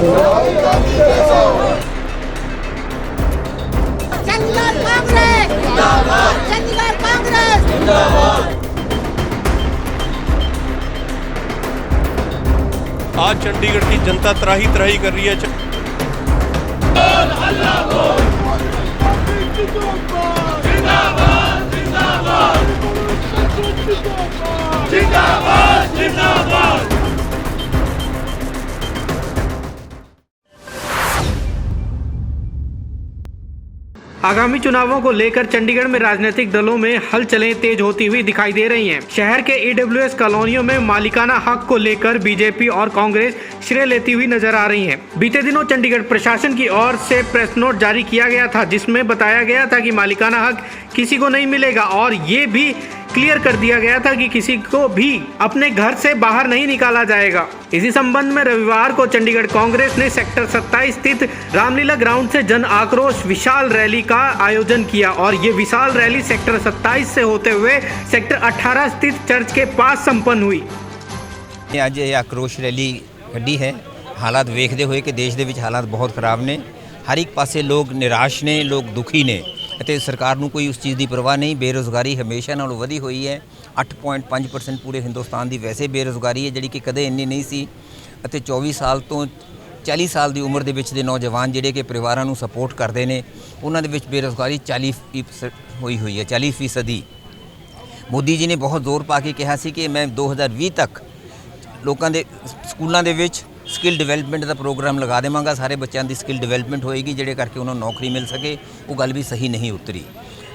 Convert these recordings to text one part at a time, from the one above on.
चंडीगढ़ कांग्रेस जिंदाबाद, चंडीगढ़ कांग्रेस जिंदाबाद। आज चंडीगढ़ की जनता त्राही त्राही कर रही है। जिंदाबाद जिंदाबाद। आगामी चुनावों को लेकर चंडीगढ़ में राजनीतिक दलों में हलचलें तेज होती हुई दिखाई दे रही हैं। शहर के ईडब्ल्यूएस कॉलोनियों में मालिकाना हक को लेकर बीजेपी और कांग्रेस श्रेय लेती हुई नजर आ रही हैं। बीते दिनों चंडीगढ़ प्रशासन की ओर से प्रेस नोट जारी किया गया था, जिसमें बताया गया था कि मालिकाना हक किसी को नहीं मिलेगा और ये भी क्लियर कर दिया गया था कि किसी को भी अपने घर से बाहर नहीं निकाला जाएगा। इसी संबंध में रविवार को चंडीगढ़ कांग्रेस ने सेक्टर 27 स्थित रामलीला ग्राउंड से जन आक्रोश विशाल रैली का आयोजन किया और ये विशाल रैली सेक्टर 27 से होते हुए सेक्टर 18 स्थित चर्च के पास संपन्न हुई। ਅੱਜ ਇਹ ਆਕਰੋਸ਼ ਰੈਲੀ ਕੱਢੀ ਹੈ। ਹਾਲਾਤ ਵੇਖਦੇ ਹੋਏ ਕਿ ਦੇਸ਼ ਦੇ ਵਿੱਚ ਹਾਲਾਤ ਬਹੁਤ ਖਰਾਬ ਨੇ। ਹਰ ਇੱਕ ਪਾਸੇ ਲੋਕ ਨਿਰਾਸ਼ ਨੇ, ਲੋਕ ਦੁਖੀ ਨੇ ਅਤੇ ਸਰਕਾਰ ਨੂੰ ਕੋਈ ਉਸ ਚੀਜ਼ ਦੀ ਪਰਵਾਹ ਨਹੀਂ। ਬੇਰੁਜ਼ਗਾਰੀ ਹਮੇਸ਼ਾ ਨਾਲੋਂ ਵਧੀ ਹੋਈ ਹੈ। 8.5% ਪੂਰੇ ਹਿੰਦੁਸਤਾਨ ਦੀ ਵੈਸੇ ਬੇਰੁਜ਼ਗਾਰੀ ਹੈ, ਜਿਹੜੀ ਕਿ ਕਦੇ ਇੰਨੀ ਨਹੀਂ ਸੀ। ਅਤੇ 24 ਸਾਲ ਤੋਂ 40 ਸਾਲ ਦੀ ਉਮਰ ਦੇ ਵਿੱਚ ਦੇ ਨੌਜਵਾਨ ਜਿਹੜੇ ਕਿ ਪਰਿਵਾਰਾਂ ਨੂੰ ਸਪੋਰਟ ਕਰਦੇ ਨੇ, ਉਹਨਾਂ ਦੇ ਵਿੱਚ ਬੇਰੁਜ਼ਗਾਰੀ 40% ਹੋਈ ਹੋਈ ਹੈ, 40%। ਮੋਦੀ ਜੀ ਨੇ ਬਹੁਤ ਜ਼ੋਰ ਪਾ ਕੇ ਕਿਹਾ ਸੀ ਕਿ ਮੈਂ 2020 ਤੱਕ ਲੋਕਾਂ ਦੇ ਸਕੂਲਾਂ ਦੇ ਵਿੱਚ ਸਕਿੱਲ ਡਿਵੈਲਪਮੈਂਟ ਦਾ ਪ੍ਰੋਗਰਾਮ ਲਗਾ ਦੇਵਾਂਗਾ। ਸਾਰੇ ਬੱਚਿਆਂ ਦੀ ਸਕਿੱਲ ਡਿਵੈਲਪਮੈਂਟ ਹੋਏਗੀ, ਜਿਹੜੇ ਕਰਕੇ ਉਹਨਾਂ ਨੂੰ ਨੌਕਰੀ ਮਿਲ ਸਕੇ। ਉਹ ਗੱਲ ਵੀ ਸਹੀ ਨਹੀਂ ਉਤਰੀ।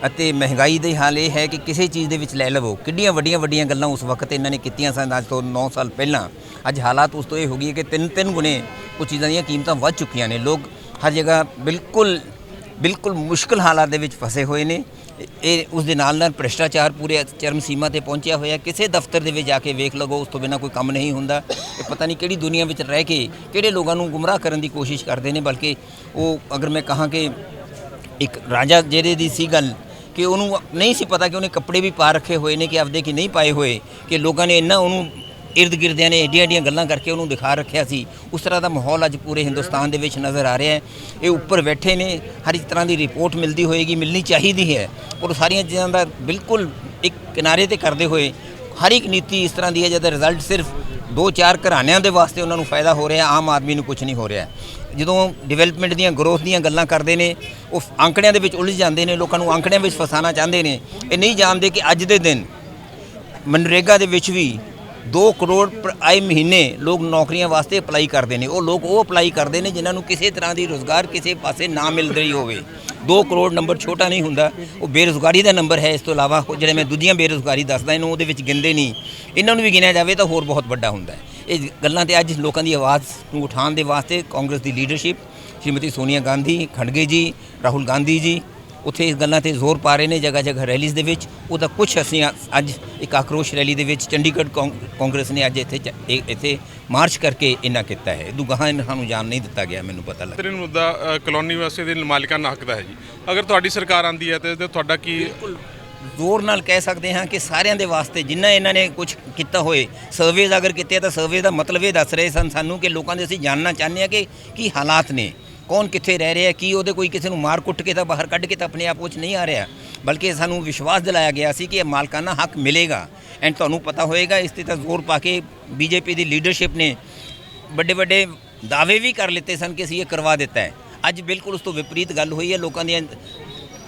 ਅਤੇ ਮਹਿੰਗਾਈ ਦੇ ਹਾਲ ਇਹ ਹੈ ਕਿ ਕਿਸੇ ਚੀਜ਼ ਦੇ ਵਿੱਚ ਲੈ ਲਵੋ, ਕਿੱਡੀਆਂ ਵੱਡੀਆਂ ਗੱਲਾਂ ਉਸ ਵਕਤ ਇਹਨਾਂ ਨੇ ਕੀਤੀਆਂ ਸਨ, ਅੱਜ ਤੋਂ 9 ਸਾਲ ਪਹਿਲਾਂ। ਅੱਜ ਹਾਲਾਤ ਉਸ ਤੋਂ ਇਹ ਹੋ ਗਈ ਕਿ ਤਿੰਨ ਗੁਣੇ ਉਹ ਚੀਜ਼ਾਂ ਦੀਆਂ ਕੀਮਤਾਂ ਵੱਧ ਚੁੱਕੀਆਂ ਨੇ। ਲੋਕ ਹਰ ਜਗ੍ਹਾ ਬਿਲਕੁਲ ਮੁਸ਼ਕਿਲ ਹਾਲਾਤ ਦੇ ਵਿੱਚ ਫਸੇ ਹੋਏ ਨੇ। ਇਹ ਉਸ ਦੇ ਨਾਲ ਭ੍ਰਿਸ਼ਟਾਚਾਰ ਪੂਰੇ ਚਰਮ ਸੀਮਾ ਤੇ ਪਹੁੰਚਿਆ ਹੋਇਆ। ਕਿਸੇ ਦਫ਼ਤਰ ਦੇ ਵਿੱਚ ਜਾ ਕੇ ਵੇਖ ਲਵੋ, ਉਸ ਤੋਂ ਬਿਨਾਂ ਕੋਈ ਕੰਮ ਨਹੀਂ ਹੁੰਦਾ। ਇਹ ਪਤਾ ਨਹੀਂ ਕਿਹੜੀ ਦੁਨੀਆ ਵਿੱਚ ਰਹਿ ਕੇ ਕਿਹੜੇ ਲੋਕਾਂ ਨੂੰ ਗੁੰਮਰਾਹ ਕਰਨ ਦੀ ਕੋਸ਼ਿਸ਼ ਕਰਦੇ ਨੇ। ਬਲਕਿ ਉਹ ਅਗਰ ਮੈਂ ਕਹਾਂ ਕਿ ਇੱਕ ਰਾਜਾ ਜਿਹੜੇ ਦੀ ਸੀ ਗੱਲ ਕਿ ਉਹਨੂੰ ਨਹੀਂ ਸੀ ਪਤਾ ਕਿ ਉਹਨੇ ਕੱਪੜੇ ਵੀ ਪਾ ਰੱਖੇ ਹੋਏ ਨੇ ਕਿ ਆਪਦੇ ਕਿ ਨਹੀਂ ਪਾਏ ਹੋਏ, ਕਿ ਲੋਕਾਂ ਨੇ ਇੰਨਾ ਉਹਨੂੰ ਇਰਦ ਗਿਰਦਿਆਂ ਨੇ ਏਡੀਆਂ ਗੱਲਾਂ ਕਰਕੇ ਉਹਨੂੰ ਦਿਖਾ ਰੱਖਿਆ ਸੀ। ਉਸ ਤਰ੍ਹਾਂ ਦਾ ਮਾਹੌਲ ਅੱਜ ਪੂਰੇ ਹਿੰਦੁਸਤਾਨ ਦੇ ਵਿੱਚ ਨਜ਼ਰ ਆ ਰਿਹਾ ਹੈ। ਇਹ ਉੱਪਰ ਬੈਠੇ ਨੇ, ਹਰ ਇੱਕ ਤਰ੍ਹਾਂ ਦੀ ਰਿਪੋਰਟ ਮਿਲਦੀ ਹੋਏਗੀ, ਮਿਲਣੀ ਚਾਹੀਦੀ ਹੈ। ਔਰ ਸਾਰੀਆਂ ਚੀਜ਼ਾਂ ਦਾ ਬਿਲਕੁਲ ਇੱਕ ਕਿਨਾਰੇ 'ਤੇ ਕਰਦੇ ਹੋਏ ਹਰ ਇੱਕ ਨੀਤੀ ਇਸ ਤਰ੍ਹਾਂ ਦੀ ਹੈ ਜਿਹਦਾ ਰਿਜ਼ਲਟ ਸਿਰਫ 2-4 ਘਰਾਣਿਆਂ ਦੇ ਵਾਸਤੇ ਉਹਨਾਂ ਨੂੰ ਫਾਇਦਾ ਹੋ ਰਿਹਾ, ਆਮ ਆਦਮੀ ਨੂੰ ਕੁਝ ਨਹੀਂ ਹੋ ਰਿਹਾ। ਜਦੋਂ ਡਿਵੈਲਪਮੈਂਟ ਦੀਆਂ ਗਰੋਥ ਦੀਆਂ ਗੱਲਾਂ ਕਰਦੇ ਨੇ, ਉਹ ਅੰਕੜਿਆਂ ਦੇ ਵਿੱਚ ਉਲਝ ਜਾਂਦੇ ਨੇ, ਲੋਕਾਂ ਨੂੰ ਅੰਕੜਿਆਂ ਵਿੱਚ ਫਸਾਉਣਾ ਚਾਹੁੰਦੇ ਨੇ। ਇਹ ਨਹੀਂ ਜਾਣਦੇ ਕਿ ਅੱਜ ਦੇ ਦਿਨ ਮਨਰੇਗਾ ਦੇ ਵਿੱਚ ਵੀ 2 ਕਰੋੜ ਆਏ ਮਹੀਨੇ ਲੋਕ ਨੌਕਰੀਆਂ ਵਾਸਤੇ ਅਪਲਾਈ ਕਰਦੇ ਨੇ। ਉਹ ਲੋਕ ਅਪਲਾਈ ਕਰਦੇ ਨੇ ਜਿਨ੍ਹਾਂ ਨੂੰ ਕਿਸੇ ਤਰ੍ਹਾਂ ਦੀ ਰੁਜ਼ਗਾਰ ਕਿਸੇ ਪਾਸੇ ਨਾ ਮਿਲ ਰਹੀ ਹੋਵੇ। 2 ਕਰੋੜ ਨੰਬਰ ਛੋਟਾ ਨਹੀਂ ਹੁੰਦਾ, ਉਹ ਬੇਰੁਜ਼ਗਾਰੀ ਦਾ ਨੰਬਰ ਹੈ। ਇਸ ਤੋਂ ਇਲਾਵਾ ਜਿਹੜੇ ਮੈਂ ਦੂਜੀਆਂ ਬੇਰੁਜ਼ਗਾਰੀ ਦੱਸਦਾ ਇਹਨੂੰ ਉਹਦੇ ਵਿੱਚ ਗਿਣਦੇ ਨਹੀਂ, ਇਹਨਾਂ ਨੂੰ ਵੀ ਗਿਣਿਆ ਜਾਵੇ ਤਾਂ ਹੋਰ ਬਹੁਤ ਵੱਡਾ ਹੁੰਦਾ ਹੈ। ਇਹ ਗੱਲਾਂ ਤੇ ਅੱਜ ਲੋਕਾਂ ਦੀ ਆਵਾਜ਼ ਨੂੰ ਉਠਾਉਣ ਦੇ ਵਾਸਤੇ ਕਾਂਗਰਸ ਦੀ ਲੀਡਰਸ਼ਿਪ ਸ਼੍ਰੀਮਤੀ ਸੋਨੀਆ ਗਾਂਧੀ, ਖੜਗੇ ਜੀ, ਰਾਹੁਲ ਗਾਂਧੀ ਜੀ ਉੱਥੇ ਇਸ ਗੱਲਾਂ ਤੇ ਜ਼ੋਰ ਪਾ ਰਹੇ ਨੇ ਜਗ੍ਹਾ ਰੈਲੀਜ਼ ਦੇ ਵਿੱਚ। ਉਹਦਾ ਕੁਛ ਅਸੀਂ ਅੱਜ ਇੱਕ ਆਕਰੋਸ਼ ਰੈਲੀ ਦੇ ਵਿੱਚ ਚੰਡੀਗੜ੍ਹ ਕਾਂਗਰਸ ਨੇ ਅੱਜ ਇੱਥੇ ਮਾਰਚ ਕਰਕੇ ਇਹਨਾਂ ਕੀਤਾ ਹੈ। ਦੁਗਾਹਾਂ ਇਹਨਾਂ ਨੂੰ ਜਾਣ ਨਹੀਂ ਦਿੱਤਾ ਗਿਆ। ਮੈਨੂੰ ਪਤਾ ਲੱਗਾ ਮੁੱਦਾ ਕਲੋਨੀ ਵਾਸਤੇ ਦੇ ਮਾਲਿਕਾਨਾ ਹੱਕ ਦਾ ਹੈ ਜੀ। ਅਗਰ ਤੁਹਾਡੀ ਸਰਕਾਰ ਆਂਦੀ ਹੈ ਤੇ ਤੁਹਾਡਾ ਕੀ ਜ਼ੋਰ ਨਾਲ ਕਹਿ ਸਕਦੇ ਹਾਂ ਕਿ ਸਾਰਿਆਂ ਦੇ ਵਾਸਤੇ ਜਿੰਨਾ ਇਹਨਾਂ ਨੇ ਕੁਝ ਕੀਤਾ ਹੋਏ, ਸਰਵੇਜ਼ ਅਗਰ ਕੀਤੇ ਤਾਂ ਸਰਵੇ ਦਾ ਮਤਲਬ ਇਹ ਦੱਸ ਰਹੇ ਸਨ ਸਾਨੂੰ ਕਿ ਲੋਕਾਂ ਦੇ ਅਸੀਂ ਜਾਣਨਾ ਚਾਹੁੰਦੇ ਹਾਂ ਕਿ ਕੀ ਹਾਲਾਤ ਨੇ, ਕੌਣ ਕਿੱਥੇ ਰਹਿ ਰਿਹਾ, ਕੀ ਉਹਦੇ ਕੋਈ ਕਿਸੇ ਨੂੰ ਮਾਰ ਕੁੱਟ ਕੇ ਤਾਂ ਬਾਹਰ ਕੱਢ ਕੇ ਤਾਂ ਆਪਣੇ ਆਪ ਉਹ 'ਚ ਨਹੀਂ ਆ ਰਿਹਾ, ਬਲਕਿ ਸਾਨੂੰ ਵਿਸ਼ਵਾਸ ਦਿਲਾਇਆ ਗਿਆ ਸੀ ਕਿ ਇਹ ਮਾਲਕਾਨਾ ਹੱਕ ਮਿਲੇਗਾ। ਐਂਡ ਤੁਹਾਨੂੰ ਪਤਾ ਹੋਏਗਾ ਇਸ 'ਤੇ ਤਾਂ ਜ਼ੋਰ ਪਾ ਕੇ ਬੀਜੇਪੀ ਦੀ ਲੀਡਰਸ਼ਿਪ ਨੇ ਵੱਡੇ ਦਾਅਵੇ ਵੀ ਕਰ ਲਿੱਤੇ ਸਨ ਕਿ ਅਸੀਂ ਇਹ ਕਰਵਾ ਦਿੱਤਾ ਹੈ। ਅੱਜ ਬਿਲਕੁਲ ਉਸ ਤੋਂ ਵਿਪਰੀਤ ਗੱਲ ਹੋਈ ਹੈ। ਲੋਕਾਂ ਦੀਆਂ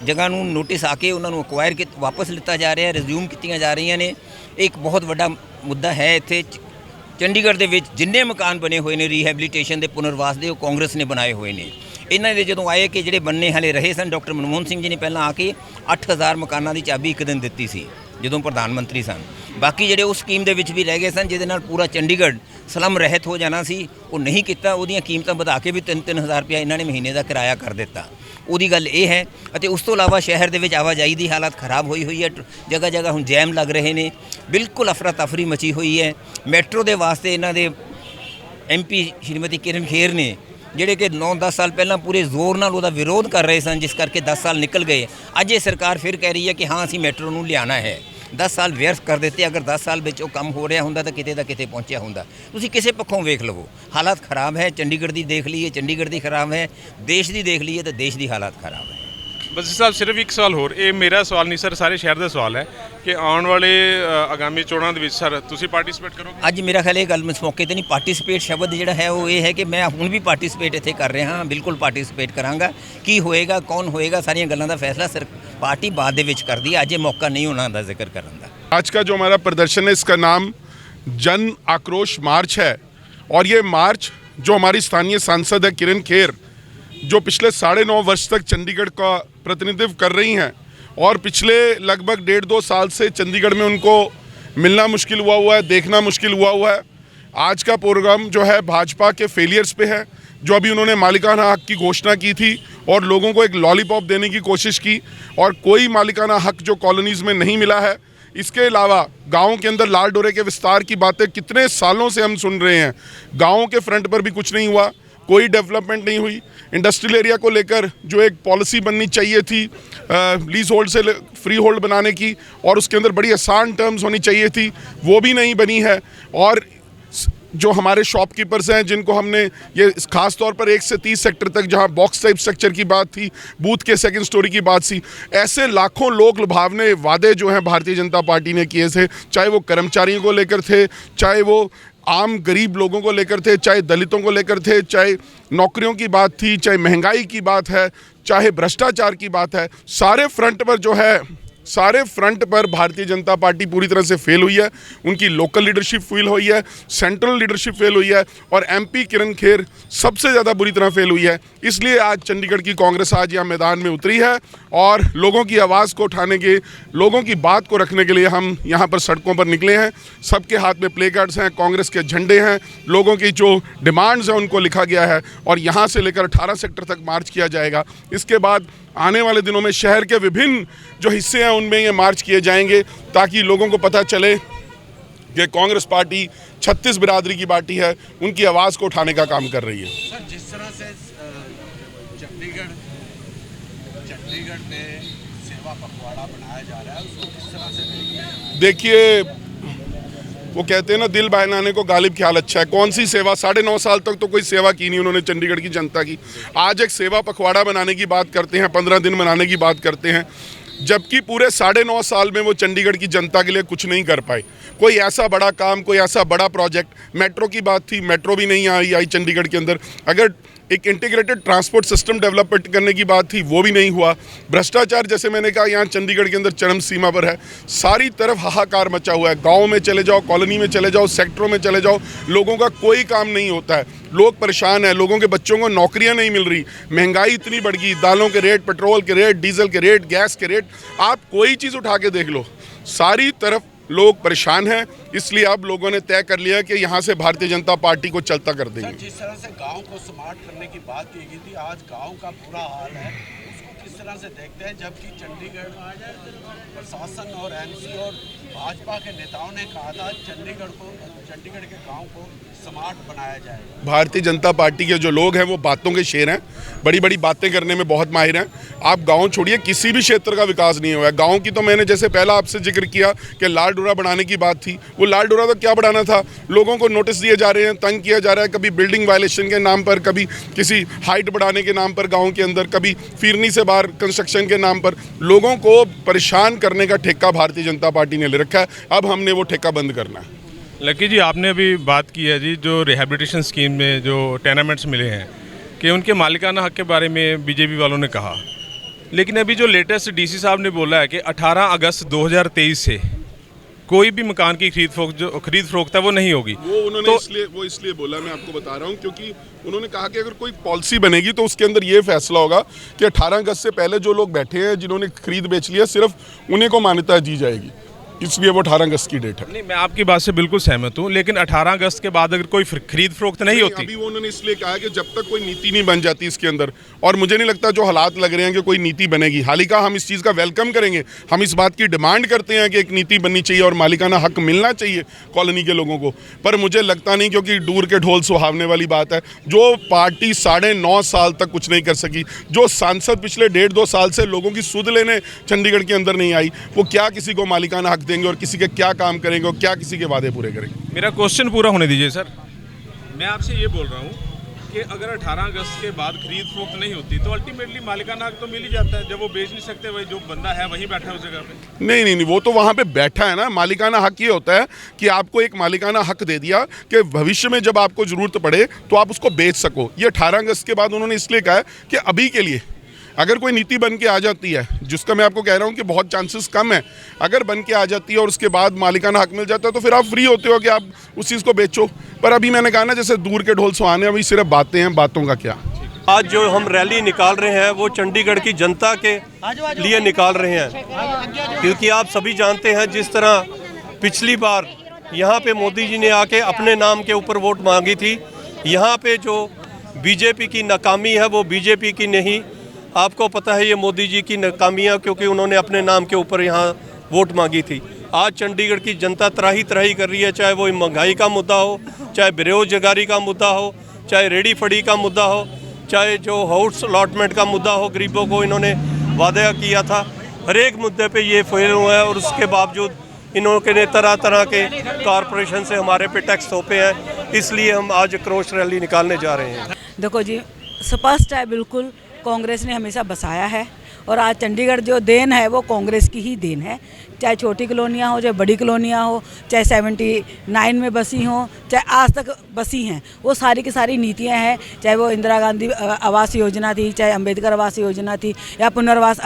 ਜਗ੍ਹਾ ਨੂੰ ਨੋਟਿਸ ਆ ਕੇ ਉਹਨਾਂ ਨੂੰ ਅਕਵਾਇਰ ਕੇ ਵਾਪਸ ਲਿੱਤਾ ਜਾ ਰਿਹਾ, ਰਿਜ਼ਿਊਮ ਕੀਤੀਆਂ ਜਾ ਰਹੀਆਂ ਨੇ। ਇੱਕ ਬਹੁਤ ਵੱਡਾ ਮੁੱਦਾ ਹੈ ਇੱਥੇ ਚੰਡੀਗੜ੍ਹ ਦੇ ਵਿੱਚ ਜਿੰਨੇ ਮਕਾਨ ਬਣੇ ਹੋਏ ਨੇ ਰੀਹੈਬਲੀਟੇਸ਼ਨ ਦੇ, ਪੁਨਰਵਾਸ ਦੇ, ਉਹ ਕਾਂਗਰਸ ਨੇ ਬਣਾਏ ਹੋਏ ਨੇ। ਇਹਨਾਂ ਦੇ ਜਦੋਂ ਆਏ ਕਿ ਜਿਹੜੇ ਬੰਨੇ ਹਾਲੇ ਰਹੇ ਸਨ, ਡਾਕਟਰ ਮਨਮੋਹਨ ਸਿੰਘ ਜੀ ਨੇ ਪਹਿਲਾਂ ਆ ਕੇ 8000 ਮਕਾਨਾਂ ਦੀ ਚਾਬੀ ਇੱਕ ਦਿਨ ਦਿੱਤੀ ਸੀ ਜਦੋਂ ਪ੍ਰਧਾਨ ਮੰਤਰੀ ਸਨ। ਬਾਕੀ ਜਿਹੜੇ ਉਸ ਸਕੀਮ ਦੇ ਵਿੱਚ ਵੀ ਰਹਿ ਗਏ ਸਨ ਜਿਹਦੇ ਨਾਲ ਪੂਰਾ ਚੰਡੀਗੜ੍ਹ ਸਲਮ ਰਹਿਤ ਹੋ ਜਾਣਾ ਸੀ, ਉਹ ਨਹੀਂ ਕੀਤਾ। ਉਹਦੀਆਂ ਕੀਮਤਾਂ ਵਧਾ ਕੇ ਵੀ 3-3000 ਰੁਪਇਆ ਇਹਨਾਂ ਨੇ ਮਹੀਨੇ ਦਾ ਕਿਰਾਇਆ ਕਰ ਦਿੱਤਾ। ਉਹਦੀ ਗੱਲ ਇਹ ਹੈ। ਅਤੇ ਉਸ ਤੋਂ ਇਲਾਵਾ ਸ਼ਹਿਰ ਦੇ ਵਿੱਚ ਆਵਾਜਾਈ ਦੀ ਹਾਲਤ ਖਰਾਬ ਹੋਈ ਹੈ। ਜਗ੍ਹਾ ਹੁਣ ਜੈਮ ਲੱਗ ਰਹੇ ਨੇ, ਬਿਲਕੁਲ ਅਫਰਾ ਤਫਰੀ ਮਚੀ ਹੋਈ ਹੈ। ਮੈਟਰੋ ਦੇ ਵਾਸਤੇ ਇਹਨਾਂ ਦੇ MP ਸ਼੍ਰੀਮਤੀ ਕਿਰਨ ਖੇਰ ਨੇ ਜਿਹੜੇ ਕਿ 9-10 ਸਾਲ ਪਹਿਲਾਂ ਪੂਰੇ ਜ਼ੋਰ ਨਾਲ ਉਹਦਾ ਵਿਰੋਧ ਕਰ ਰਹੇ ਸਨ, ਜਿਸ ਕਰਕੇ 10 ਸਾਲ ਨਿਕਲ ਗਏ। ਅੱਜ ਇਹ ਸਰਕਾਰ ਫਿਰ ਕਹਿ ਰਹੀ ਹੈ ਕਿ ਹਾਂ ਅਸੀਂ ਮੈਟਰੋ ਨੂੰ ਲਿਆਉਣਾ ਹੈ। 10 ਸਾਲ ਵਿਅਰਥ ਕਰ ਦਿੱਤੇ। ਅਗਰ 10 ਸਾਲ ਵਿੱਚ ਉਹ ਕੰਮ ਹੋ ਰਿਹਾ ਹੁੰਦਾ ਤਾਂ ਕਿਤੇ ਦਾ ਕਿਤੇ ਪਹੁੰਚਿਆ ਹੁੰਦਾ। ਤੁਸੀਂ ਕਿਸੇ ਪੱਖੋਂ ਵੇਖ ਲਵੋ, ਹਾਲਾਤ ਖਰਾਬ ਹੈ। ਚੰਡੀਗੜ੍ਹ ਦੀ ਦੇਖ ਲਈਏ, ਚੰਡੀਗੜ੍ਹ ਦੀ ਖਰਾਬ ਹੈ। ਦੇਸ਼ ਦੀ ਦੇਖ ਲਈਏ ਤਾਂ ਦੇਸ਼ ਦੀ ਹਾਲਾਤ ਖਰਾਬ ਹੈ। ਬਸ ਸਾਹਿਬ ਸਿਰਫ ਇੱਕ ਸਵਾਲ ਹੋਰ, ਇਹ ਮੇਰਾ ਸਵਾਲ ਨਹੀਂ ਸਰ, ਸਾਰੇ ਸ਼ਹਿਰ ਦਾ ਸਵਾਲ ਹੈ ਕਿ ਆਉਣ ਵਾਲੇ ਆਗਾਮੀ ਚੋਣਾਂ ਦੇ ਵਿੱਚ ਸਰ ਤੁਸੀਂ ਪਾਰਟਿਸਿਪੇਟ ਕਰੋਗੇ? ਅੱਜ ਮੇਰਾ ਖਿਆਲ ਇਹ ਗੱਲ ਇਸ ਮੌਕੇ ਤੇ ਨਹੀਂ, ਪਾਰਟਿਸਿਪੇਟ ਸ਼ਬਦ ਜਿਹੜਾ ਹੈ ਉਹ ਇਹ ਹੈ ਕਿ ਮੈਂ ਹੁਣ ਵੀ ਪਾਰਟਿਸਿਪੇਟ ਇੱਥੇ ਕਰ ਰਿਹਾ ਹਾਂ। ਬਿਲਕੁਲ ਪਾਰਟਿਸਿਪੇਟ ਕਰਾਂਗਾ। ਕੀ ਹੋਏਗਾ, ਕੌਣ ਹੋਏਗਾ, ਸਾਰੀਆਂ ਗੱਲਾਂ ਦਾ ਫੈਸਲਾ ਸਿਰ ਪਾर्टी बाद ਦੇ ਵਿੱਚ ਕਰਦੀ ਹੈ। ਅੱਜ ਇਹ ਮੌਕਾ ਨਹੀਂ ਹੋਣਾ ਦਾ ਜ਼ਿਕਰ ਕਰਨ ਦਾ। आज का जो हमारा प्रदर्शन है इसका नाम जन आक्रोश मार्च है और ये मार्च जो हमारी स्थानीय सांसद है किरण खेर, जो पिछले 9.5 वर्ष तक चंडीगढ़ का प्रतिनिधित्व कर रही हैं और पिछले लगभग 1.5-2 साल से चंडीगढ़ में उनको मिलना मुश्किल हुआ है, देखना मुश्किल हुआ है। आज का प्रोग्राम जो है भाजपा के फेलियर्स पे है, जो अभी उन्होंने मालिकाना हक की घोषणा की थी और लोगों को एक लॉलीपॉप देने की कोशिश की और कोई मालिकाना हक जो कॉलोनीज़ में नहीं मिला है। इसके अलावा गाँव के अंदर लाल डोरे के विस्तार की बातें कितने सालों से हम सुन रहे हैं। गाँव के फ्रंट पर भी कुछ नहीं हुआ, कोई डेवलपमेंट नहीं हुई। इंडस्ट्रियल एरिया को लेकर जो एक पॉलिसी बननी चाहिए थी लीज होल्ड से फ्री होल्ड बनाने की, और उसके अंदर बड़ी आसान टर्म्स होनी चाहिए थी, वो भी नहीं बनी है। और जो हमारे शॉपकीपर्स हैं जिनको हमने ये खास तौर पर 1 से 30 सेक्टर तक जहां बॉक्स टाइप स्ट्रक्चर की बात थी, बूथ के सेकंड स्टोरी की बात थी, ऐसे लाखों लोग लुभावने वादे जो हैं भारतीय जनता पार्टी ने किए थे, चाहे वो कर्मचारियों को लेकर थे, चाहे वो आम गरीब लोगों को लेकर थे, चाहे दलितों को लेकर थे, चाहे नौकरियों की बात थी, चाहे महंगाई की बात है, चाहे भ्रष्टाचार की बात है, सारे फ्रंट पर जो है, सारे फ्रंट पर भारतीय जनता पार्टी पूरी तरह से फेल हुई है। उनकी लोकल लीडरशिप फेल हुई है, सेंट्रल लीडरशिप फेल हुई है और एमपी किरण खेर सबसे ज़्यादा बुरी तरह फेल हुई है। इसलिए आज चंडीगढ़ की कांग्रेस आज यहाँ मैदान में उतरी है और लोगों की आवाज़ को उठाने के, लोगों की बात को रखने के लिए हम यहाँ पर सड़कों पर निकले हैं। सबके हाथ में प्ले कार्ड्स हैं, कांग्रेस के झंडे हैं, लोगों की जो डिमांड्स हैं उनको लिखा गया है और यहाँ से लेकर 18 सेक्टर तक मार्च किया जाएगा। इसके बाद आने वाले दिनों में शहर के विभिन्न जो हिस्से हैं उनमें ये मार्च किए जाएंगे ताकि लोगों को पता चले कि कांग्रेस पार्टी 36 बिरादरी की पार्टी है, उनकी आवाज़ को उठाने का काम कर रही है। सर, जिस तरह से चंडीगढ़ में सेवा पखवाड़ा बनाया जा रहा है उसको किस तरह से देखते हैं? देखिए, वो कहते हैं ना, दिल बहलाने को गालिब ख्याल अच्छा है। कौन सी सेवा? 9.5 साल तक तो कोई सेवा की नहीं उन्होंने चंडीगढ़ की जनता की। आज एक सेवा पखवाड़ा बनाने की बात करते हैं, 15 दिन मनाने की बात करते हैं, जबकि पूरे 9.5 साल में वो चंडीगढ़ की जनता के लिए कुछ नहीं कर पाए। कोई ऐसा बड़ा काम, कोई ऐसा बड़ा प्रोजेक्ट, मेट्रो की बात थी, मेट्रो भी नहीं आई चंडीगढ़ के अंदर। अगर एक इंटीग्रेटेड ट्रांसपोर्ट सिस्टम डेवलपमेंट करने की बात थी, वो भी नहीं हुआ। भ्रष्टाचार, जैसे मैंने कहा, यहाँ चंडीगढ़ के अंदर चरम सीमा पर है। सारी तरफ हाहाकार मचा हुआ है। गाँव में चले जाओ, कॉलोनी में चले जाओ, सेक्टरों में चले जाओ, लोगों का कोई काम नहीं होता है। लोग परेशान हैं, लोगों के बच्चों को नौकरियां नहीं मिल रही, महंगाई इतनी बढ़ गई, दालों के रेट, पेट्रोल के रेट, डीजल के रेट, गैस के रेट, आप कोई चीज़ उठा के देख लो, सारी तरफ लोग परेशान हैं। इसलिए अब लोगों ने तय कर लिया कि यहाँ से भारतीय जनता पार्टी को चलता कर देंगे। जिस तरह से गांव को स्मार्ट करने की बात की गई थी, आज गांव का बुरा हाल है, उसको किस तरह से देखते हैं? जबकि चंडीगढ़ प्रशासन और एमसी और भाजपा के नेताओं ने कहा था चंडीगढ़ के गांव को स्मार्ट बनाया जाएगा। भारतीय जनता पार्टी के जो लोग हैं वो बातों के शेर हैं, बड़ी बड़ी बातें करने में बहुत माहिर हैं। आप गांव छोड़िए, किसी भी क्षेत्र का विकास नहीं हुआ है। गांव की तो मैंने जैसे पहला आपसे जिक्र किया कि लाल डोरा बढ़ाने की बात थी, वो लाल डोरा तो क्या बढ़ाना था? लोगों को नोटिस दिए जा रहे हैं, तंग किया जा रहा है, कभी बिल्डिंग वायलेशन के नाम पर, कभी किसी हाइट बढ़ाने के नाम पर गाँव के अंदर, कभी फिरनी से बाहर कंस्ट्रक्शन के नाम पर। लोगों को परेशान करने का ठेका भारतीय जनता पार्टी ने ले रखा है। अब हमने वो ठेका बंद करना है। लकी जी, आपने अभी बात की है जी, जो रिहेबिलिटेशन स्कीम में जो टेनामेंट्स मिले हैं कि उनके मालिकाना हक के बारे में बीजेपी वालों ने कहा, लेकिन अभी जो लेटेस्ट डीसी साहब ने बोला है कि 18 अगस्त 2023 से कोई भी मकान की खरीद फरोख्त है वो नहीं होगी। वो उन्होंने इसलिए बोला, मैं आपको बता रहा हूँ, क्योंकि उन्होंने कहा कि अगर कोई पॉलिसी बनेगी तो उसके अंदर ये फैसला होगा कि 18 अगस्त से पहले जो लोग बैठे हैं, जिन्होंने खरीद बेच लिया, सिर्फ उन्हीं को मान्यता दी जाएगी। इसलिए वो 18 अगस्त की डेट है। नहीं, मैं आपकी बात से बिल्कुल सहमत हूँ, लेकिन 18 अगस्त के बाद अगर कोई खरीद फरोख्त नहीं होती, अभी वो उन्होंने इसलिए कहा कि जब तक कोई नीति नहीं बन जाती इसके अंदर, और मुझे नहीं लगता जो हालात लग रहे हैं कि कोई नीति बनेगी। हालांकि हम इस चीज़ का वेलकम करेंगे, हम इस बात की डिमांड करते हैं कि एक नीति बननी चाहिए और मालिकाना हक मिलना चाहिए कॉलोनी के लोगों को, पर मुझे लगता नहीं, क्योंकि दूर के ढोल सुहावने वाली बात है। जो पार्टी 9.5 साल तक कुछ नहीं कर सकी, जो सांसद पिछले 1.5-2 साल से लोगों की सुध लेने चंडीगढ़ के अंदर नहीं आई, वो क्या किसी को मालिकाना हक देंगे और किसी के क्या काम करेंगे और क्या किसी के वादे पूरे करेंगे। मेरा क्वेश्चन पूरा होने दीजिए सर। मैं आपसे ये बोल रहा हूँ कि अगर 18 अगस्त के बाद खरीद फरोख्त नहीं होती तो अल्टीमेटली मालिकाना हक तो मिल ही जाता है। जब वो बेच नहीं सकते, वही जो बंदा है वहीं बैठा है उस जगह पे। नहीं, वो तो वहाँ पे बैठा है ना। मालिकाना हक ये होता है कि आपको एक मालिकाना हक दे दिया कि भविष्य में जब आपको ज़रूरत पड़े तो आप उसको बेच सको। ये 18 अगस्त के बाद उन्होंने इसलिए कहा है कि अभी के लिए अगर कोई नीति बन के आ जाती है, जिसका मैं आपको कह रहा हूँ कि बहुत चांसेस कम है, अगर बन के आ जाती है और उसके बाद मालिकाना हक मिल जाता है तो फिर आप फ्री होते हो कि आप उस चीज़ को बेचो। पर अभी मैंने कहा ना, जैसे दूर के ढोल सुहाने, अभी सिर्फ बातें हैं, बातों का क्या। आज जो हम रैली निकाल रहे हैं वो चंडीगढ़ की जनता के लिए निकाल रहे हैं, क्योंकि आप सभी जानते हैं जिस तरह पिछली बार यहाँ पे मोदी जी ने आके अपने नाम के ऊपर वोट मांगी थी, यहाँ पे जो बीजेपी की नाकामी है वो बीजेपी की नहीं, आपको पता है ये मोदी जी की नाकामियाँ, क्योंकि उन्होंने अपने नाम के ऊपर यहाँ वोट मांगी थी। आज चंडीगढ़ की जनता त्राही कर रही है, चाहे वो महंगाई का मुद्दा हो, चाहे बेरोजगारी का मुद्दा हो, चाहे रेडी फड़ी का मुद्दा हो, चाहे जो हाउस अलॉटमेंट का मुद्दा हो, गरीबों को इन्होंने वादा किया था, हर एक मुद्दे पे ये फेल हुआ है। और उसके बावजूद इन्होंने तरह तरह के कॉरपोरेशन से हमारे पे टैक्स थोपे हैं, इसलिए हम आज आक्रोश रैली निकालने जा रहे हैं। देखो जी, स्पष्ट है बिल्कुल, कांग्रेस ने हमेशा बसाया है और आज चंडीगढ़ जो देन है वो कांग्रेस की ही देन है। चाहे छोटी कॉलोनियाँ हो, चाहे बड़ी कॉलोनियाँ हो, चाहे 79 में बसी हों, चाहे आज तक बसी हैं, वो सारी की सारी नीतियां हैं। चाहे वो इंदिरा गांधी आवास योजना थी, चाहे अंबेडकर आवास योजना थी, या पुनर्वास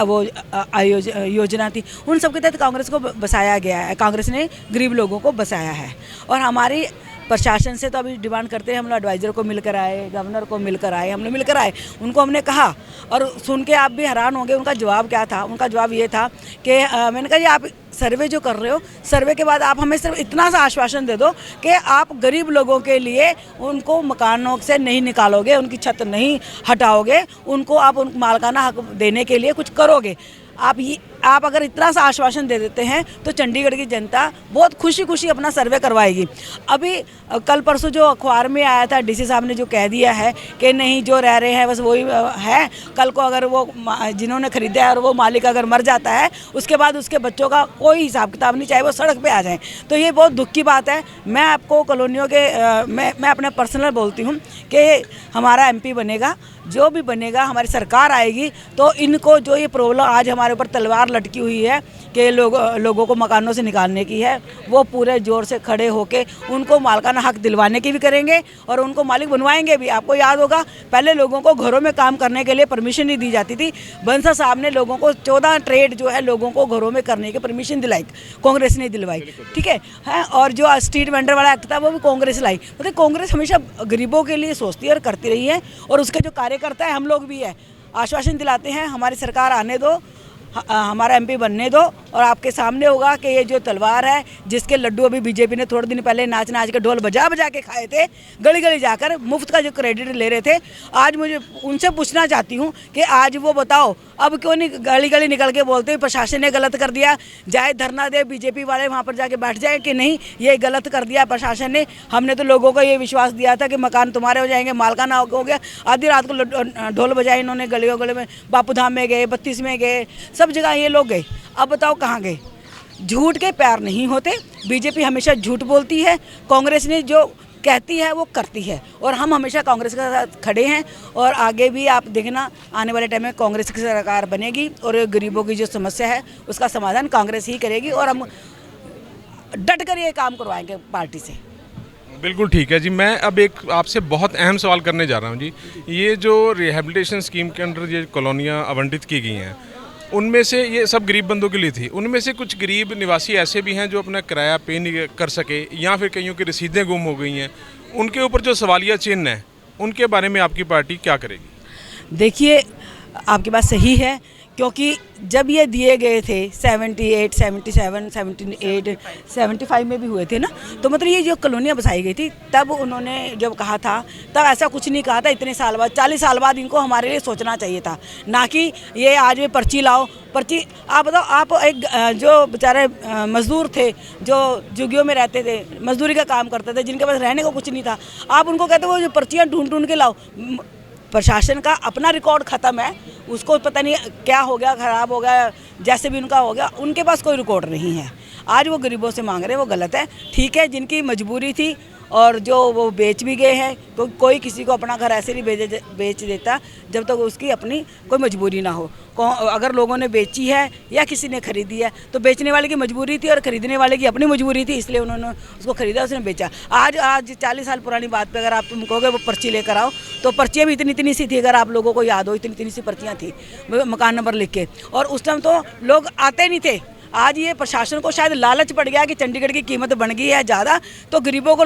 योजना थी, उन सब के तहत कांग्रेस को बसाया गया है। कांग्रेस ने गरीब लोगों को बसाया है। और हमारी प्रशासन से तो अभी डिमांड करते हैं, हम लोग एडवाइज़र को मिलकर आए, गवर्नर को मिलकर आए, हम लोग मिलकर आए, उनको हमने कहा, और सुन के आप भी हैरान होंगे उनका जवाब क्या था। उनका जवाब ये था कि मैंने कहा जी, आप सर्वे जो कर रहे हो, सर्वे के बाद आप हमें सिर्फ इतना सा आश्वासन दे दो कि आप गरीब लोगों के लिए उनको मकानों से नहीं निकालोगे, उनकी छत नहीं हटाओगे, उनको आप उन मालिकाना हक देने के लिए कुछ करोगे। आप अगर इतना सा आश्वासन दे देते हैं तो चंडीगढ़ की जनता बहुत खुशी खुशी अपना सर्वे करवाएगी। अभी कल परसों जो अखबार में आया था, डीसी साहब ने जो कह दिया है कि नहीं, जो रह रहे हैं बस वही है। कल को अगर वो जिन्होंने खरीदा है और वो मालिक अगर मर जाता है, उसके बाद उसके बच्चों का कोई हिसाब किताब नहीं, चाहे वो सड़क पे आ जाएं, तो ये बहुत दुख की बात है। मैं आपको कॉलोनियों के मैं अपने पर्सनल बोलती हूँ कि हमारा MP बनेगा, जो भी बनेगा, हमारी सरकार आएगी तो इनको जो ये प्रॉब्लम आज हमारे ऊपर तलवार लटकी हुई है कि लोगों को मकानों से निकालने की है, वो पूरे जोर से खड़े होके उनको मालिकाना हक दिलवाने की भी करेंगे और उनको मालिक बनवाएंगे भी। आपको याद होगा, पहले लोगों को घरों में काम करने के लिए परमिशन नहीं दी जाती थी। बंसल साहब ने लोगों को 14 ट्रेड जो है लोगों को घरों में करने की परमिशन दिलाई, कांग्रेस ने दिलवाई, ठीक है। और जो स्ट्रीट वेंडर वाला एक्ट था वो भी कांग्रेस लाई। मतलब कांग्रेस हमेशा गरीबों के लिए सोचती है और करती रही है, और उसके जो कार्यकर्ता है हम लोग भी है, आश्वासन दिलाते हैं हमारी सरकार आने दो, हमारा MP बनने दो, और आपके सामने होगा कि ये जो तलवार है, जिसके लड्डू अभी बीजेपी ने थोड़े दिन पहले नाच नाच के ढोल बजा बजा के खाए थे, गली गली जाकर मुफ्त का जो क्रेडिट ले रहे थे, आज मुझे उनसे पूछना चाहती हूँ कि आज वो बताओ अब क्यों नहीं गली गली निकल के बोलते हैं प्रशासन ने गलत कर दिया, जाए धरना दे, बीजेपी वाले वहाँ पर जाके बैठ जाए कि नहीं ये गलत कर दिया प्रशासन ने। हमने तो लोगों को ये विश्वास दिया था कि मकान तुम्हारे हो जाएंगे, मालिकाना हो गया। आधी रात को ढोल बजाए इन्होंने, गलियों गले में, बापू धाम में गए, 32 में गए, सब जगह ये लोग गए। अब बताओ कहाँ गए? झूठ के प्यार नहीं होते। बीजेपी हमेशा झूठ बोलती है, कांग्रेस ने जो कहती है वो करती है, और हम हमेशा कांग्रेस के साथ खड़े हैं। और आगे भी आप देखना, आने वाले टाइम में कांग्रेस की सरकार बनेगी और गरीबों की जो समस्या है उसका समाधान कांग्रेस ही करेगी, और हम डट कर ये काम करवाएंगे पार्टी से। बिल्कुल ठीक है जी। मैं अब एक आपसे बहुत अहम सवाल करने जा रहा हूँ जी। ये जो रिहेबिलिटेशन स्कीम के अंडर ये कॉलोनियाँ आवंटित की गई हैं, उनमें से ये सब गरीब बंदों के लिए थी, उनमें से कुछ गरीब निवासी ऐसे भी हैं जो अपना किराया पे नहीं कर सके, या फिर कईयों की रसीदें गुम हो गई हैं, उनके ऊपर जो सवालिया चिन्ह है, उनके बारे में आपकी पार्टी क्या करेगी? देखिए, आपकी बात सही है, क्योंकि जब ये दिए गए थे 78, 77, 78, 75 में भी हुए थे ना, तो मतलब ये जो कॉलोनियाँ बसाई गई थी, तब उन्होंने जब कहा था तब ऐसा कुछ नहीं कहा था। इतने साल बाद, 40 साल बाद इनको हमारे लिए सोचना चाहिए था, ना कि ये आज भी पर्ची लाओ, पर्ची। आप बताओ, आप एक जो बेचारे मजदूर थे, जो झुग्गियों में रहते थे, मजदूरी का काम करते थे, जिनके पास रहने को कुछ नहीं था, आप उनको कहते वो जो पर्चियाँ ढूंढ के लाओ। प्रशासन का अपना रिकॉर्ड ख़त्म है, उसको पता नहीं क्या हो गया, ख़राब हो गया, जैसे भी उनका हो गया, उनके पास कोई रिकॉर्ड नहीं है। आज वो गरीबों से मांग रहे हैं, वो गलत है। ठीक है, जिनकी मजबूरी थी और जो वो बेच भी गए हैं, तो कोई किसी को अपना घर ऐसे नहीं बेच देता जब तक उसकी अपनी कोई मजबूरी ना हो। अगर लोगों ने बेची है या किसी ने खरीदी है तो बेचने वाले की मजबूरी थी और खरीदने वाले की अपनी मजबूरी थी, इसलिए उन्होंने उसको खरीदा, उसने बेचा। आज 40 साल पुरानी बात पे अगर आप तुम कहोगे वो पर्ची लेकर आओ, तो पर्चियाँ भी इतनी सी थी, अगर आप लोगों को याद हो, इतनी सी पर्चियाँ थी मकान नंबर लिख के, और उस टाइम तो लोग आते नहीं थे। आज ये प्रशासन को शायद लालच पड़ गया कि चंडीगढ़ की कीमत बढ़ गई है ज़्यादा, तो गरीबों को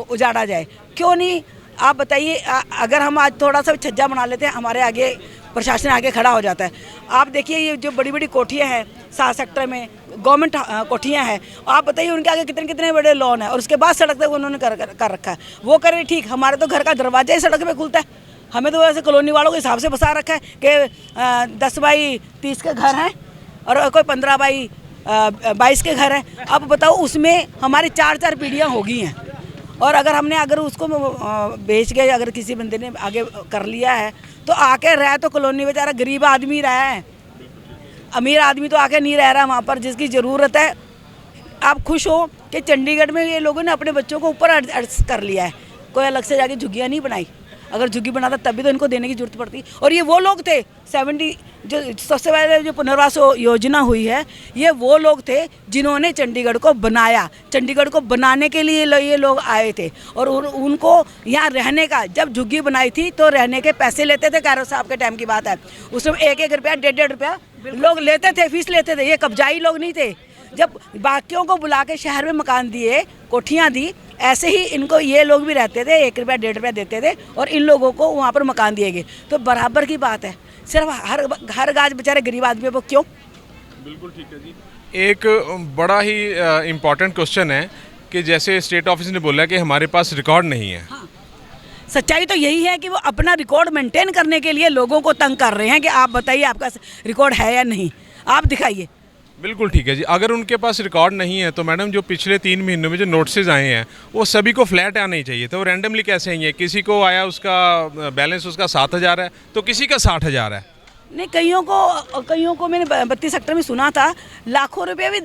उजाड़ा जाए। क्यों नहीं, आप बताइए। अगर हम आज थोड़ा सा छज्जा बना लेते हैं, हमारे आगे प्रशासन आगे खड़ा हो जाता है। आप देखिए ये जो बड़ी बड़ी कोठियाँ हैं 7 सेक्टर में, गवर्नमेंट कोठियाँ हैं, आप बताइए उनके आगे कितने कितने बड़े लॉन है, और उसके बाद सड़क तक उन्होंने कर रखा है। वो करें ठीक, हमारे तो घर का दरवाजा ही सड़क पे खुलता है। हमें तो वैसे कॉलोनी वालों के हिसाब से बसा रखा है कि 10 बाई 30 के घर हैं और कोई 15 बाई 22 के घर हैं। अब बताओ उसमें हमारी 4 पीढ़ियाँ हो गई हैं, और अगर उसको बेच के अगर किसी बंदे ने आगे कर लिया है तो आके रहा तो कॉलोनी बेचारा गरीब आदमी रहा है, अमीर आदमी तो आके नहीं रह रहा वहाँ पर जिसकी ज़रूरत है। आप खुश हो कि चंडीगढ़ में ये लोगों ने अपने बच्चों को ऊपर एडजस्ट कर लिया है, कोई अलग से जाके झुग्गियाँ नहीं बनाई। अगर झुग्गी बनाता तभी तो इनको देने की जरूरत पड़ती। और ये वो लोग थे 70 जो सबसे पहले जो पुनर्वास योजना हुई है, ये वो लोग थे जिन्होंने चंडीगढ़ को बनाया। चंडीगढ़ को बनाने के लिए ये लोग आए थे, और उनको यहाँ रहने का, जब झुग्गी बनाई थी तो रहने के पैसे लेते थे। कैरो साहब के टाइम की बात है, उसमें 1-1 रुपया 1.5 रुपया लोग लेते थे, फीस लेते थे। ये कब्जाई लोग नहीं थे। जब बाकियों को बुला के शहर में मकान दिए, कोठियाँ दी, ऐसे ही इनको ये लोग भी रहते थे, 1 रुपया 1.5 रुपया देते थे और इन लोगों को वहाँ पर मकान दिए गए। तो बराबर की बात है। सिर्फ हर गाज बेचारे गरीब आदमी को क्यों? बिल्कुल ठीक है जी। एक बड़ा ही इम्पॉर्टेंट क्वेश्चन है कि जैसे स्टेट ऑफिस ने बोला कि हमारे पास रिकॉर्ड नहीं है। हाँ। सच्चाई तो यही है कि वो अपना रिकॉर्ड मेंटेन करने के लिए लोगों को तंग कर रहे हैं कि आप बताइए आपका रिकॉर्ड है या नहीं, आप दिखाइए। बिल्कुल ठीक है जी। अगर उनके पास रिकॉर्ड नहीं है तो मैडम जो पिछले 3 महीनों में जो नोटिस आए हैं वो सभी को फ्लैट आने ही चाहिए थे। वो रैंडमली कैसे आएंगे? किसी को आया उसका बैलेंस उसका 7,000 है तो किसी का 60,000 है। नहीं, कईयों को मैंने 32 सेक्टर में सुना था लाखों रुपए भी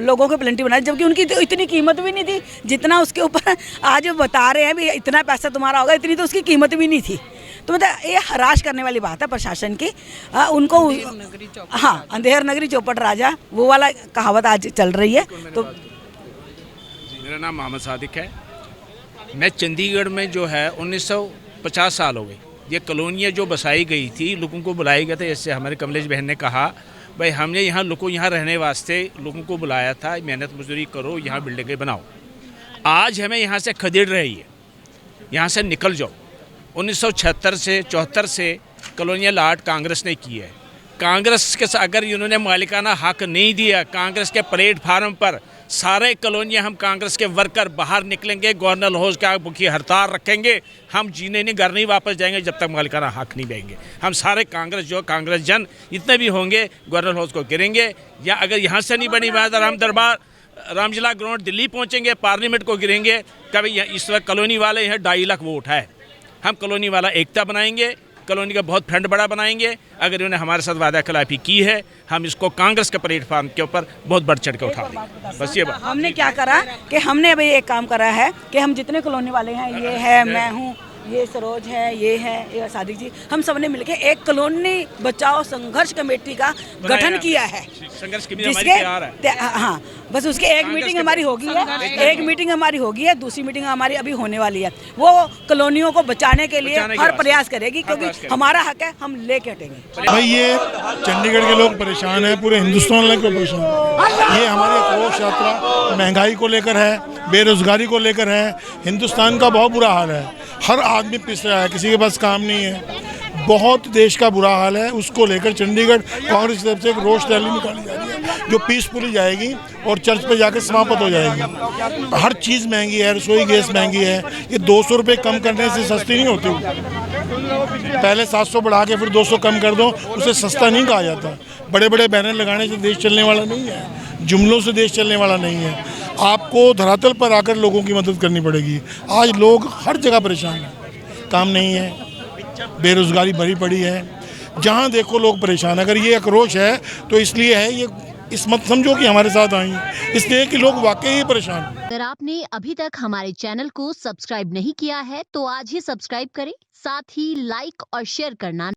लोगों को प्लेंटी बनाई, जबकि उनकी तो इतनी कीमत भी नहीं थी जितना उसके ऊपर आज बता रहे हैं भी इतना पैसा तुम्हारा होगा, इतनी तो उसकी कीमत भी नहीं थी। तो मतलब ये हराश करने वाली बात है प्रशासन की। उनको हाँ, अंधेर नगरी चौपट राजा, वो वाला कहावत आज चल रही है। तो मेरा नाम मोहम्मद सादिक है। मैं चंडीगढ़ में जो है 1950 साल हो गए। ये कॉलोनियाँ जो बसाई गई थी, लोगों को बुलाए गए थे। जैसे हमारे कमलेश बहन ने कहा, भाई हमने यहाँ लोगों यहाँ रहने वास्ते लोगों को बुलाया था, मेहनत मजदूरी करो, यहाँ बिल्डिंगें बनाओ। आज हमें यहाँ से खदेड़ रही है, यहाँ से निकल जाओ। 1976 से 74 से कॉलोनियाँ लाट कांग्रेस ने की है। कांग्रेस के अगर इन्होंने मालिकाना हक नहीं दिया, कांग्रेस के प्लेटफार्म पर सारे कॉलोनियाँ हम कांग्रेस के वर्कर बाहर निकलेंगे, गवर्नर हाउस का भूखी हड़ताल रखेंगे, हम जीने नहीं, घर नहीं वापस जाएंगे जब तक मालिकाना हक नहीं देंगे। हम सारे कांग्रेस जन जितने भी होंगे गवर्नर हाउस को गिरेंगे, या अगर यहाँ से नहीं बनी बात राम दरबार रामजिला ग्राउंड दिल्ली पहुँचेंगे, पार्लियामेंट को गिरेंगे। कभी इस वक्त कॉलोनी वाले यहाँ 2.5 लाख वोट है, हम कॉलोनी वाला एकता बनाएंगे, कॉलोनी का बहुत फ्रंट बड़ा बनाएंगे। अगर इन्होंने हमारे साथ वादा खिलाफी की है, हम इसको कांग्रेस के प्लेटफार्म के ऊपर बहुत बढ़ चढ़ के उठा देंगे। बस ये बात। हमने क्या करा कि हमने अभी एक काम करा है कि हम जितने कॉलोनी वाले हैं, ये है, मैं हूँ, ये सरोज है, ये सादिक जी, हम सब ने मिलकर एक कॉलोनी बचाओ संघर्ष कमेटी का गठन किया है। संघर्ष की जिसके हाँ, बस उसकी एक मीटिंग हमारी होगी है, दूसरी मीटिंग हमारी अभी होने वाली है। वो कॉलोनियों को बचाने के लिए हर प्रयास करेगी, क्योंकि हमारा हक है, हम लेके हटेंगे। भाई ये चंडीगढ़ के लोग परेशान हैं, पूरे हिंदुस्तान को परेशान है। ये हमारी आक्रोश यात्रा महंगाई को लेकर है, बेरोजगारी को लेकर है। हिंदुस्तान का बहुत बुरा हाल है, हर आदमी पिस रहा है, किसी के पास काम नहीं है, बहुत देश का बुरा हाल है। उसको लेकर चंडीगढ़ कांग्रेस की तरफ से एक रोष रैली निकाली जा रही है, जो पीसफुली जाएगी और चर्च पे जाकर समाप्त हो जाएगी। हर चीज़ महंगी है, रसोई गैस महंगी है। ये 200 रुपये कम करने से सस्ती नहीं होती। पहले 700 बढ़ा के फिर 200 कम कर दो, उसे सस्ता नहीं कहा जाता। बड़े बड़े बैनर लगाने से देश चलने वाला नहीं है, जुमलों से देश चलने वाला नहीं है। आपको धरातल पर आकर लोगों की मदद करनी पड़ेगी। आज लोग हर जगह परेशान हैं, काम नहीं है, बेरोजगारी भरी पड़ी है, जहाँ देखो लोग परेशान। अगर ये आक्रोश है तो इसलिए है, ये इस मत समझो कि हमारे साथ आई हैं, इसलिए कि लोग वाकई ही परेशान हैं। अगर आपने अभी तक हमारे चैनल को सब्सक्राइब नहीं किया है तो आज ही सब्सक्राइब करें, साथ ही लाइक और शेयर करना